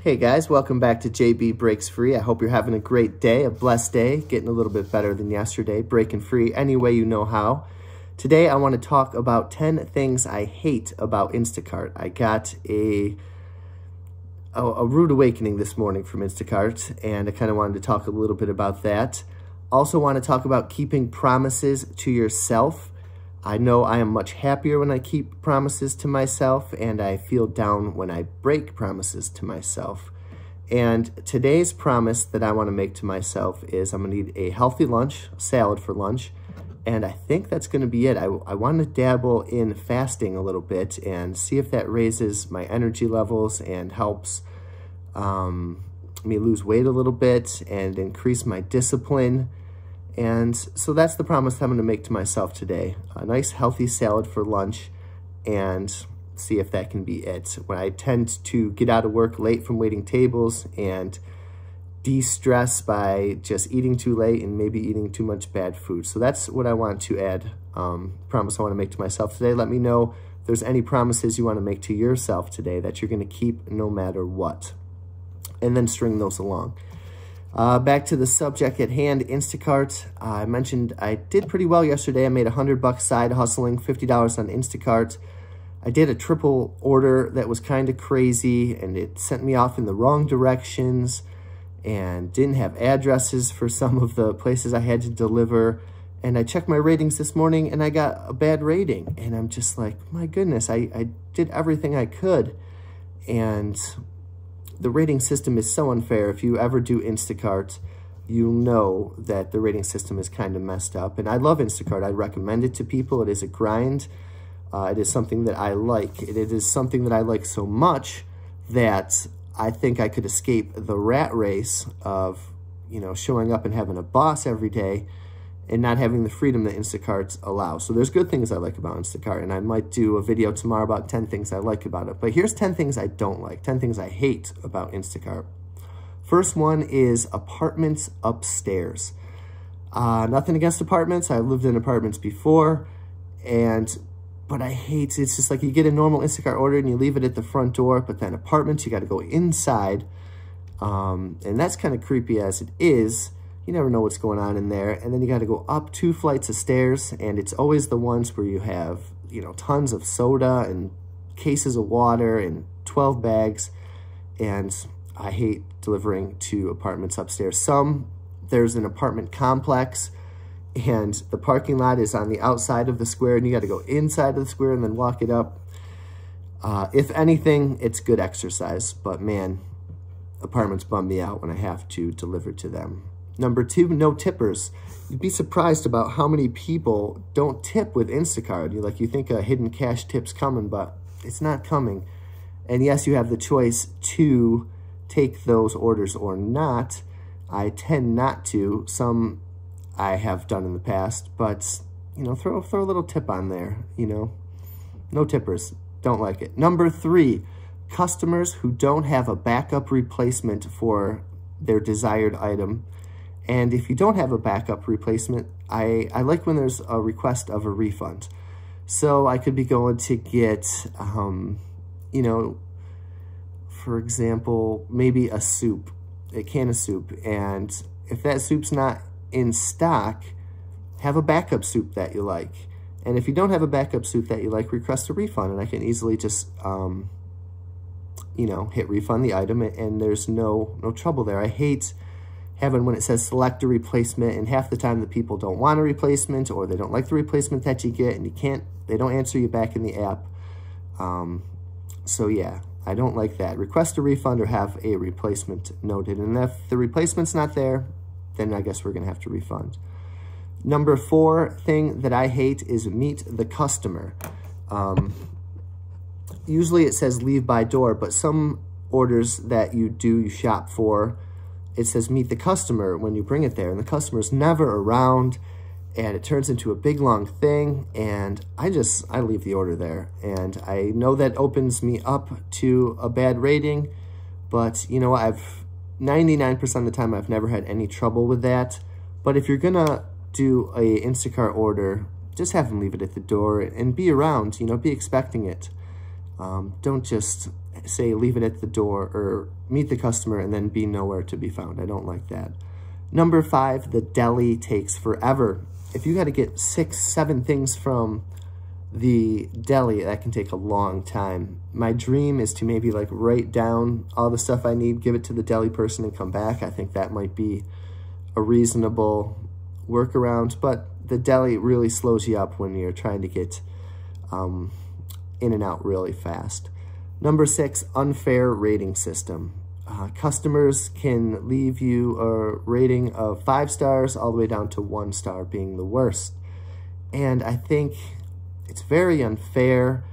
Hey guys, welcome back to JB Breaks Free. I hope you're having a great day, a blessed day, getting a little bit better than yesterday, breaking free any way you know how. Today I want to talk about 10 things I hate about Instacart. I got a rude awakening this morning from Instacart, and I kind of wanted to talk a little bit about that. Also want to talk about keeping promises to yourself. I know I am much happier when I keep promises to myself, and I feel down when I break promises to myself. And today's promise that I want to make to myself is I'm going to eat a healthy lunch, salad for lunch, and I think that's going to be it. I want to dabble in fasting a little bit and see if that raises my energy levels and helps me lose weight a little bit and increase my discipline. And so that's the promise I'm going to make to myself today. A nice healthy salad for lunch and see if that can be it. When I tend to get out of work late from waiting tables and de-stress by just eating too late and maybe eating too much bad food. So that's what I want to add, promise I want to make to myself today. Let me know if there's any promises you want to make to yourself today that you're going to keep no matter what. And then string those along. Back to the subject at hand, Instacart. I mentioned I did pretty well yesterday. I made $100 side hustling, $50 on Instacart. I did a triple order that was kind of crazy, and it sent me off in the wrong directions and didn't have addresses for some of the places I had to deliver. And I checked my ratings this morning, and I got a bad rating. And I'm just like, my goodness, I did everything I could. And the rating system is so unfair. If you ever do Instacart, you know that the rating system is kind of messed up. And I love Instacart. I recommend it to people. It is a grind. It is something that I like. It is something that I like so much that I think I could escape the rat race of, showing up and having a boss every day and not having the freedom that Instacart allows. So there's good things I like about Instacart, and I might do a video tomorrow about 10 things I like about it. But here's 10 things I don't like, 10 things I hate about Instacart. First one is apartments upstairs. Nothing against apartments. I lived in apartments before, but I hate, it's just like you get a normal Instacart order and you leave it at the front door, but then apartments, you got to go inside. And that's kind of creepy as it is. You never know what's going on in there. And then you got to go up 2 flights of stairs, and it's always the ones where you have, tons of soda and cases of water and 12 bags. And I hate delivering to apartments upstairs. There's an apartment complex, and the parking lot is on the outside of the square, and you got to go inside of the square and then walk it up. If anything, it's good exercise, but man, apartments bum me out when I have to deliver to them. Number 2, no tippers. You'd be surprised about how many people don't tip with Instacart. You think a hidden cash tip's coming, but it's not coming. And yes, you have the choice to take those orders or not. I tend not to. Some I have done in the past, but throw a little tip on there. No tippers. Don't like it. Number 3, customers who don't have a backup replacement for their desired item. And if you don't have a backup replacement, I like when there's a request of a refund. So I could be going to get, for example, maybe a can of soup. And if that soup's not in stock, have a backup soup that you like. And if you don't have a backup soup that you like, request a refund. And I can easily just, hit refund the item, and there's no trouble there. I hate having when it says select a replacement, and half the time the people don't want a replacement, or they don't like the replacement that you get, and they don't answer you back in the app. So yeah, I don't like that. Request a refund or have a replacement noted. And if the replacement's not there, then I guess we're gonna have to refund. Number 4 thing that I hate is meet the customer. Usually it says leave by door, but some orders that you shop for, it says meet the customer when you bring it there, and the customer's never around, and it turns into a big long thing, and I leave the order there. And I know that opens me up to a bad rating, but 99% of the time I've never had any trouble with that. But if you're gonna do a Instacart order, just have them leave it at the door and be around, be expecting it. Don't just say leave it at the door or meet the customer and then be nowhere to be found. I don't like that. Number 5, the deli takes forever. If you got to get 6, 7 things from the deli, that can take a long time. My dream is to maybe like write down all the stuff I need, give it to the deli person and come back. I think that might be a reasonable workaround, but the deli really slows you up when you're trying to get in and out really fast. Number 6, unfair rating system. Customers can leave you a rating of 5 stars all the way down to 1 star being the worst. And I think it's very unfair.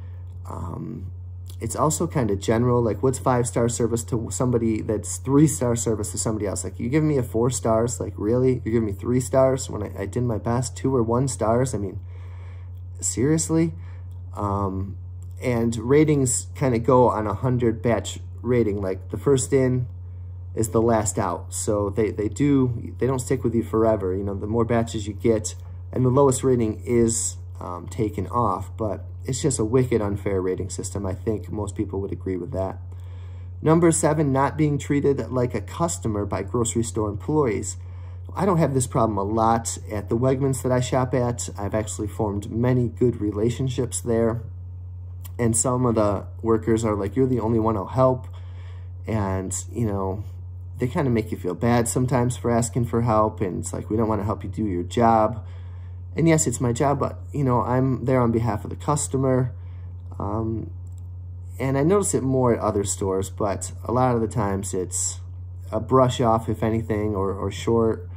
It's also kind of general, like what's 5-star service to somebody that's 3-star service to somebody else? Like you give me a 4 stars, like really? You're giving me 3 stars when I did my best, 2 or 1 stars? I mean, seriously? And ratings kind of go on a 100 batch rating, like the first in is the last out. So they don't stick with you forever. You know, the more batches you get, and the lowest rating is taken off, but it's just a wicked unfair rating system. I think most people would agree with that. Number 7, not being treated like a customer by grocery store employees. I don't have this problem a lot at the Wegmans that I shop at. I've actually formed many good relationships there. And some of the workers are like, you're the only one I'll help. And, you know, they kind of make you feel bad sometimes for asking for help. And it's like, we don't want to help you do your job. And yes, it's my job, but, you know, I'm there on behalf of the customer. And I notice it more at other stores, but a lot of the times it's a brush off, if anything, or short,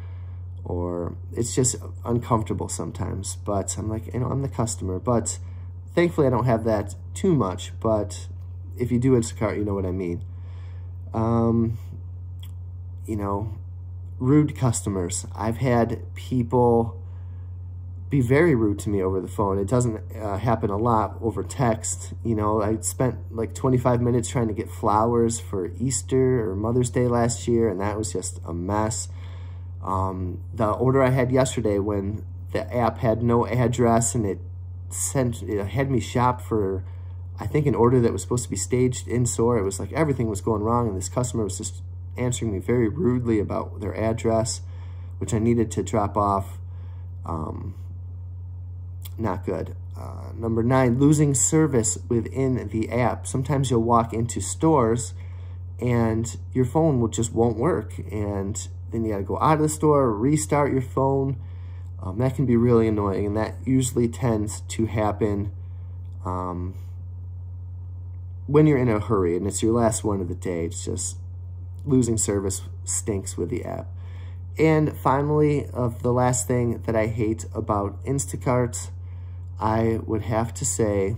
or it's just uncomfortable sometimes. But I'm like, you know, I'm the customer. But thankfully, I don't have that too much, but if you do Instacart, you know what I mean. You know, rude customers. I've had people be very rude to me over the phone. It doesn't happen a lot over text. You know, I spent like 25 minutes trying to get flowers for Easter or Mother's Day last year, and that was just a mess. The order I had yesterday, when the app had no address and it had me shop for, I think, an order that was supposed to be staged in store. It was like everything was going wrong, and this customer was just answering me very rudely about their address, which I needed to drop off. Not good. Number 9, losing service within the app. Sometimes you'll walk into stores and your phone just won't work, and then you got to go out of the store, restart your phone. That can be really annoying, and that usually tends to happen when you're in a hurry and it's your last one of the day. It's just losing service stinks with the app. And finally, the last thing that I hate about Instacart, I would have to say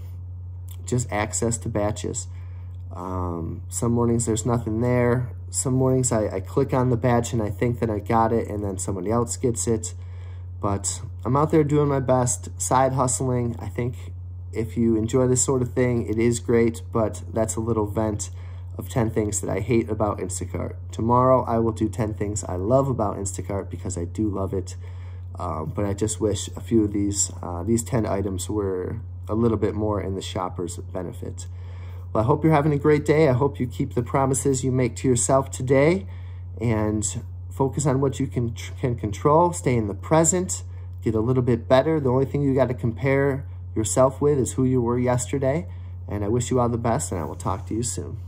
just access to batches. Some mornings there's nothing there. Some mornings I click on the batch and I think that I got it, and then somebody else gets it. But I'm out there doing my best, side hustling. I think if you enjoy this sort of thing, it is great, but that's a little vent of 10 things that I hate about Instacart. Tomorrow, I will do 10 things I love about Instacart, because I do love it. But I just wish a few of these 10 items were a little bit more in the shopper's benefit. Well, I hope you're having a great day. I hope you keep the promises you make to yourself today, and focus on what you can control. Stay in the present. Get a little bit better. The only thing you got to compare yourself with is who you were yesterday. And I wish you all the best, and I will talk to you soon.